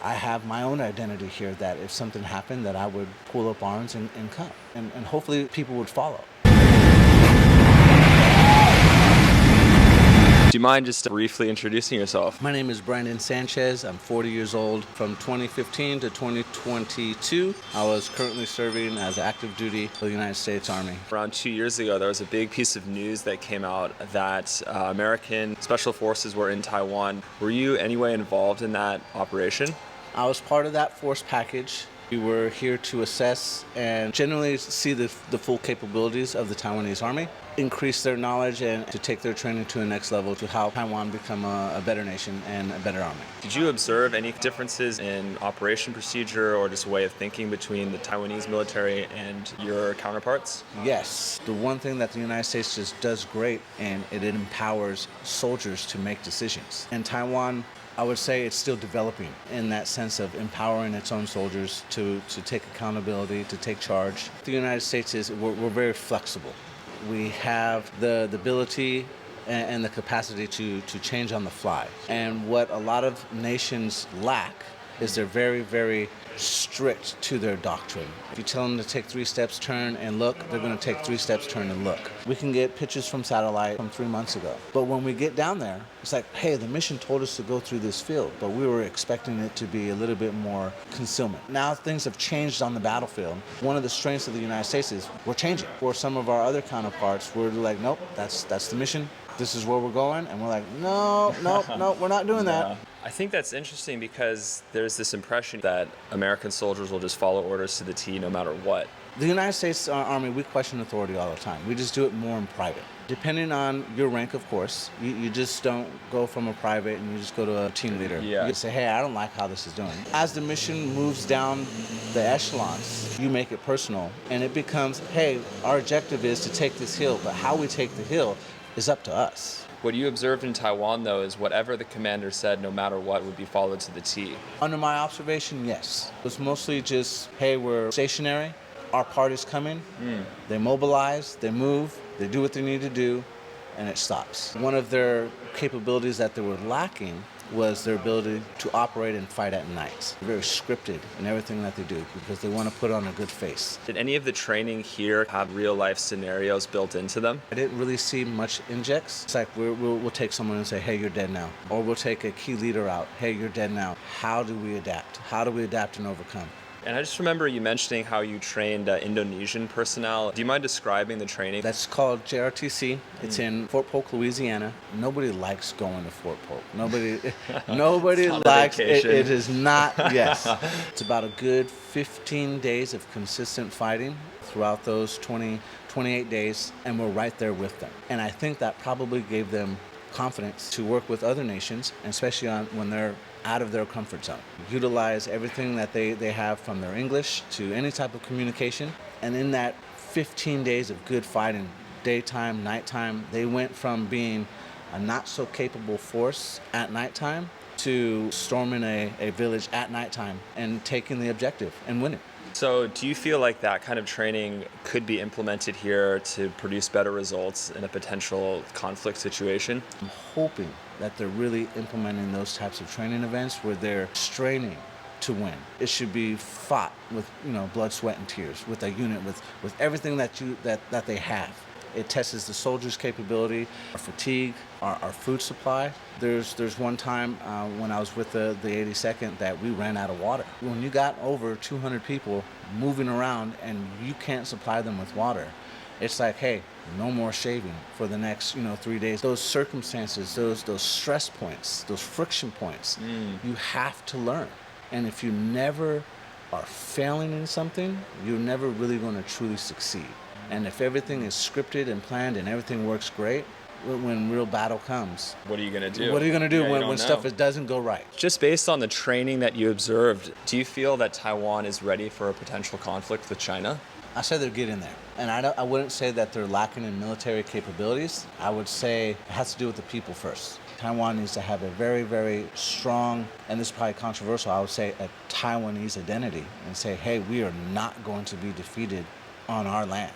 I have my own identity here that if something happened that I would pull up arms and come. And hopefully people would follow. Do you mind just briefly introducing yourself? My name is Brandon Sanchez. I'm 40 years old. From 2015 to 2022, I was currently serving as active duty for the United States Army. Around 2 years ago, there was a big piece of news that came out that American special forces were in Taiwan. Were you anyway involved in that operation? I was part of that force package. We were here to assess and generally see the full capabilities of the Taiwanese Army, increase their knowledge, and to take their training to the next level to help Taiwan become a better nation and a better army. Did you observe any differences in operation procedure or just way of thinking between the Taiwanese military and your counterparts? Yes. The one thing that the United States just does great, and it empowers soldiers to make decisions. In Taiwan, I would say it's still developing in that sense of empowering its own soldiers to take accountability, to take charge. The United States we're very flexible. We have the ability and the capacity to change on the fly. And what a lot of nations lack is they're very, very strict to their doctrine. If you tell them to take 3 steps, turn and look, they're going to take 3 steps, turn and look. We can get pictures from satellite from 3 months ago. But when we get down there, it's like, hey, the mission told us to go through this field, but we were expecting it to be a little bit more concealment. Now things have changed on the battlefield. One of the strengths of the United States is we're changing. For some of our other counterparts, we're like, nope, that's the mission. This is where we're going. And we're like, no, we're not doing that. I think that's interesting because there's this impression that American soldiers will just follow orders to the T no matter what. The United States Army, we question authority all the time. We just do it more in private. Depending on your rank, of course, you just don't go from a private and you just go to a team leader. Yeah. You say, hey, I don't like how this is doing. As the mission moves down the echelons, you make it personal and it becomes, hey, our objective is to take this hill, but how we take the hill is up to us. What you observed in Taiwan, though, is whatever the commander said, no matter what, would be followed to the T. Under my observation, yes. It was mostly just, hey, we're stationary, our party's coming, They mobilize, they move, they do what they need to do, and it stops. One of their capabilities that they were lacking was their ability to operate and fight at night. Very scripted in everything that they do because they want to put on a good face. Did any of the training here have real-life scenarios built into them? I didn't really see much injects. It's like we'll take someone and say, hey, you're dead now. Or we'll take a key leader out. Hey, you're dead now. How do we adapt? How do we adapt and overcome? And I just remember you mentioning how you trained Indonesian personnel. Do you mind describing the training? That's called JRTC. It's in Fort Polk, Louisiana. Nobody likes going to Fort Polk. Nobody likes it. It is not, yes. It's about a good 15 days of consistent fighting throughout those 28 days, and we're right there with them. And I think that probably gave them confidence to work with other nations, and especially when they're out of their comfort zone. Utilize everything that they have from their English to any type of communication. And in that 15 days of good fighting, daytime, nighttime, they went from being a not so capable force at nighttime to storming a village at nighttime and taking the objective and winning. So do you feel like that kind of training could be implemented here to produce better results in a potential conflict situation? I'm hoping that they're really implementing those types of training events where they're straining to win. It should be fought with blood, sweat, and tears, with a unit, with everything that they have. It tests the soldiers' capability, our fatigue, our food supply. There's one time when I was with the 82nd that we ran out of water. When you got over 200 people moving around and you can't supply them with water, it's like, hey, no more shaving for the next 3 days. Those circumstances, those stress points, those friction points, you have to learn. And if you never are failing in something, you're never really going to truly succeed. And if everything is scripted and planned and everything works great, when real battle comes, what are you going to do? What are you going to do when stuff doesn't go right? Just based on the training that you observed, do you feel that Taiwan is ready for a potential conflict with China? I say they're getting there. And I wouldn't say that they're lacking in military capabilities. I would say it has to do with the people first. Taiwan needs to have a very, very strong, and this is probably controversial, I would say a Taiwanese identity and say, hey, we are not going to be defeated on our land.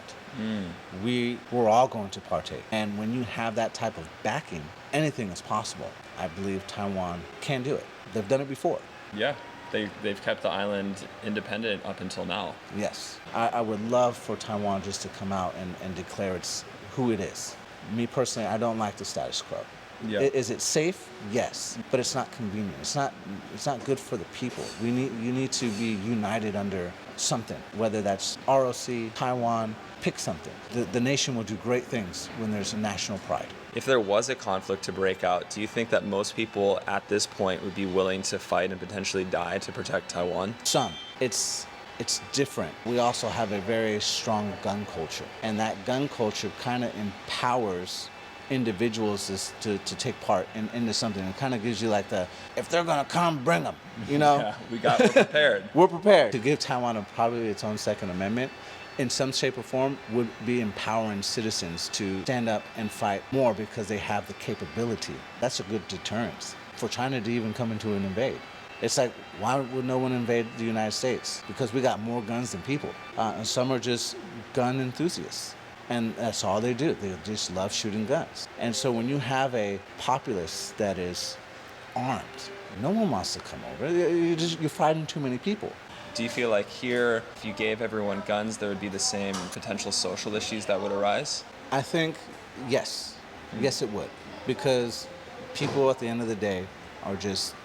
We're all going to partake. And when you have that type of backing, anything is possible. I believe Taiwan can do it. They've done it before. Yeah. they've kept the island independent up until now. Yes, I would love for Taiwan just to come out and declare it's who it is. Me personally, I don't like the status quo. Yeah. Is it safe? Yes, but it's not convenient. It's not good for the people. You need to be united under something, whether that's ROC, Taiwan, pick something. The nation will do great things when there's a national pride. If there was a conflict to break out, do you think that most people at this point would be willing to fight and potentially die to protect Taiwan? Some. It's different. We also have a very strong gun culture, and that gun culture kind of empowers individuals to take part into something. It kind of gives you like if they're gonna come, bring them, you know? Yeah, we're prepared. We're prepared. To give Taiwan probably its own Second Amendment in some shape or form would be empowering citizens to stand up and fight more because they have the capability. That's a good deterrence for China to even come into and invade. It's like, why would no one invade the United States? Because we got more guns than people. And some are just gun enthusiasts. And that's all they do. They just love shooting guns. And so when you have a populace that is armed, no one wants to come over. You're fighting too many people. Do you feel like here, if you gave everyone guns, there would be the same potential social issues that would arise? I think, yes. Yes, it would. Because people at the end of the day are just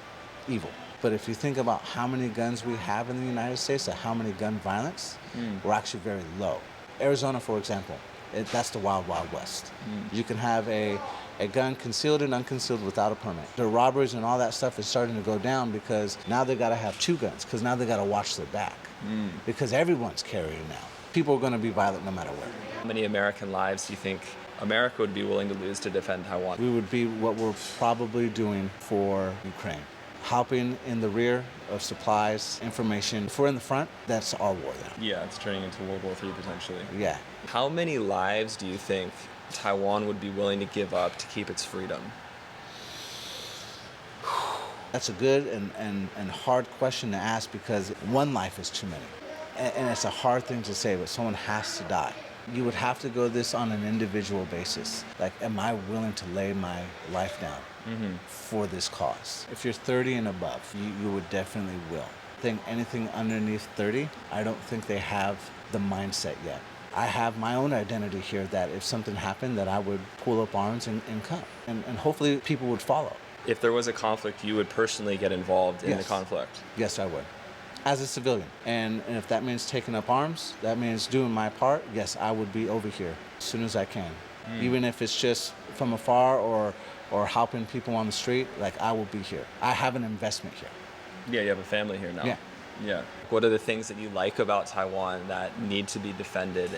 evil. But if you think about how many guns we have in the United States and how many gun violence, we're actually very low. Arizona, for example, that's the wild, wild west. You can have a gun concealed and unconcealed without a permit. The robberies and all that stuff is starting to go down because now they got to have two guns because now they got to watch their back because everyone's carrying now. People are going to be violent no matter where. How many American lives do you think America would be willing to lose to defend Taiwan? We would be what we're probably doing for Ukraine. Helping in the rear of supplies, information. If we're in the front, that's our war then. Yeah, it's turning into World War III potentially. Yeah. How many lives do you think Taiwan would be willing to give up to keep its freedom? That's a good and hard question to ask because one life is too many. And it's a hard thing to say, but someone has to die. You would have to go this on an individual basis. Like, am I willing to lay my life down for this cause? If you're 30 and above, you would definitely will. I think anything underneath 30, I don't think they have the mindset yet. I have my own identity here that if something happened that I would pull up arms and come. And hopefully people would follow. If there was a conflict, you would personally get involved in the conflict? Yes, I would. As a civilian. And if that means taking up arms, that means doing my part, yes, I would be over here as soon as I can. Even if it's just from afar or helping people on the street, like I will be here. I have an investment here. Yeah, you have a family here now. Yeah. What are the things that you like about Taiwan that need to be defended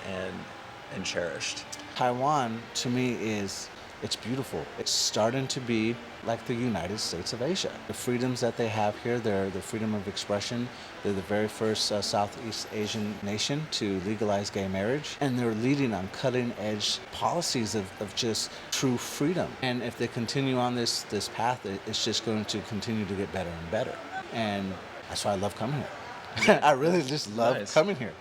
and cherished? Taiwan, to me, it's beautiful. It's starting to be like the United States of Asia. The freedoms that they have here, they're the freedom of expression. They're the very first Southeast Asian nation to legalize gay marriage. And they're leading on cutting edge policies of just true freedom. And if they continue on this path, it's just going to continue to get better and better. And that's why I love coming here. I really just love coming here.